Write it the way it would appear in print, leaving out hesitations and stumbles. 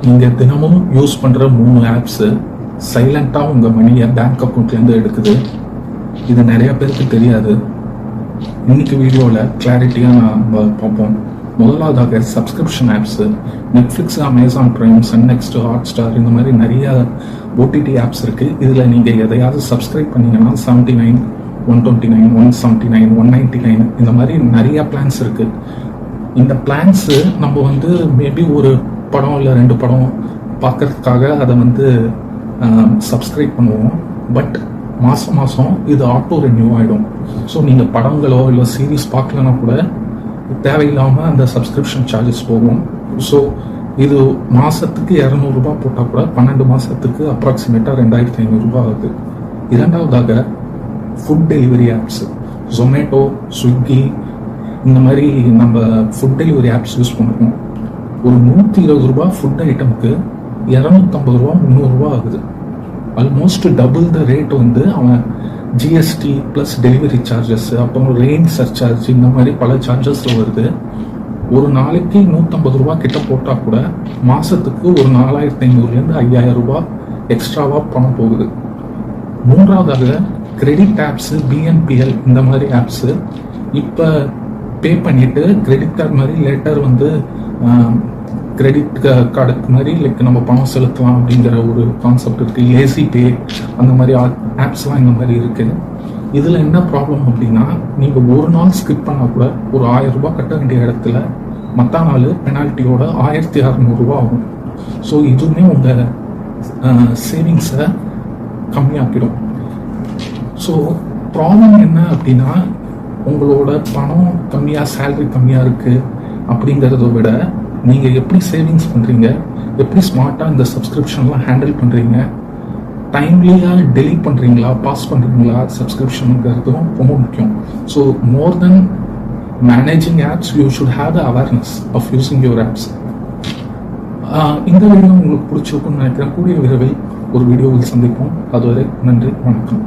நீங்கள் தினமும் யூஸ் பண்ணுற 3 ஆப்ஸு சைலண்ட்டாக உங்கள் மணியை பேங்க் அக்கௌண்ட்லேருந்து எடுக்குது. இது நிறைய பேருக்கு தெரியாது. இன்னைக்கு வீடியோவில் கிளாரிட்டியாக நம்ம பார்ப்போம். முதலாவதாக subscription apps, Netflix, Amazon Prime, Sun NXT, Hotstar, இந்த மாதிரி நிறைய ஓடிடி ஆப்ஸ் இருக்குது. இதில் நீங்கள் எதையாவது சப்ஸ்கிரைப் பண்ணிங்கன்னா 79, 129, 179, 199 இந்த மாதிரி நிறைய பிளான்ஸ் இருக்குது. இந்த பிளான்ஸு நம்ம மேபி ஒரு படம் இல்லை 2 படம் பார்க்கறதுக்காக அதை சப்ஸ்கிரைப் பண்ணுவோம். பட் மாதம் இது ஆட்டோ ரெனியூ ஆகிடும். ஸோ நீங்கள் படங்களோ இல்லை சீரீஸ் பார்க்கலன்னா கூட தேவையில்லாமல் அந்த சப்ஸ்கிரிப்ஷன் சார்ஜஸ் போகும். ஸோ இது மாதத்துக்கு 200 ரூபாய் போட்டால் கூட 12 மாதத்துக்கு அப்ராக்சிமேட்டாக 2500 ஆகுது. இரண்டாவதாக food delivery apps, Zomato, Swiggy, இந்த மாதிரி நம்ம ஃபுட் டெலிவரி ஆப்ஸ் யூஸ் பண்ணுறோம். ஒரு 120 ரூபாய் ஃபுட் ஐட்டமுக்கு 250 ரூபா, 300 ரூபா ஆகுது. ஆல்மோஸ்ட் டபுள் த ரேட் அவன் ஜிஎஸ்டி ப்ளஸ் டெலிவரி சார்ஜஸ், அப்புறம் ரெயின் சர்சார்ஜ், இந்த மாதிரி பல சார்ஜஸில் வருது. ஒரு நாளைக்கு 150 ரூபா கிட்ட போட்டால் கூட மாதத்துக்கு ஒரு 4500 5000 ரூபாய் எக்ஸ்ட்ராவாக பணம் போகுது. மூன்றாவதாக கிரெடிட் ஆப்ஸு, பிஎன்பிஎல், இந்த மாதிரி ஆப்ஸு இப்போ பே பண்ணிவிட்டு கிரெடிட் கார்டு மாதிரி லேட்டர் கிரெடிட் கார்டுக்கு மாதிரி நம்ம பணம் செலுத்தலாம் அப்படிங்கிற ஒரு கான்செப்ட் இருக்குது. ஏசி பே, அந்த மாதிரி ஆப்ஸ்லாம் இந்த மாதிரி இருக்குது. இதில் என்ன ப்ராப்ளம் அப்படின்னா, நீங்கள் ஒரு நாள் ஸ்கிப் பண்ணால் கூட ஒரு 1000 ரூபாய் கட்ட வேண்டிய இடத்துல மற்ற நாள் பெனால்ட்டியோட 1600 ரூபா ஆகும். ஸோ இதுவுமே உங்கள் சேவிங்ஸை கம்மியாக்கிடும். ஸோ ப்ராப்ளம் என்ன அப்படின்னா, உங்களோட பணம் கம்மியாக, சேலரி கம்மியாக இருக்குது அப்படிங்கிறத விட நீங்கள் எப்படி சேவிங்ஸ் பண்ணுறீங்க, எப்படி ஸ்மார்ட்டாக இந்த சப்ஸ்கிரிப்ஷன்லாம் ஹேண்டில் பண்ணுறீங்க, டைம்லியாக டெலீட் பண்ணுறீங்களா, பாஸ் பண்ணுறீங்களா சப்ஸ்கிரிப்ஷனுங்கிறதும் ரொம்ப முக்கியம். So more then managing apps, you should have the awareness of using your apps. இந்த வீடியோ உங்களுக்கு பிடிச்சிருக்குன்னு நினைக்கிறேன். கூடிய விரைவில் ஒரு வீடியோவில் சந்திப்போம். அதுவரை நன்றி, வணக்கம்.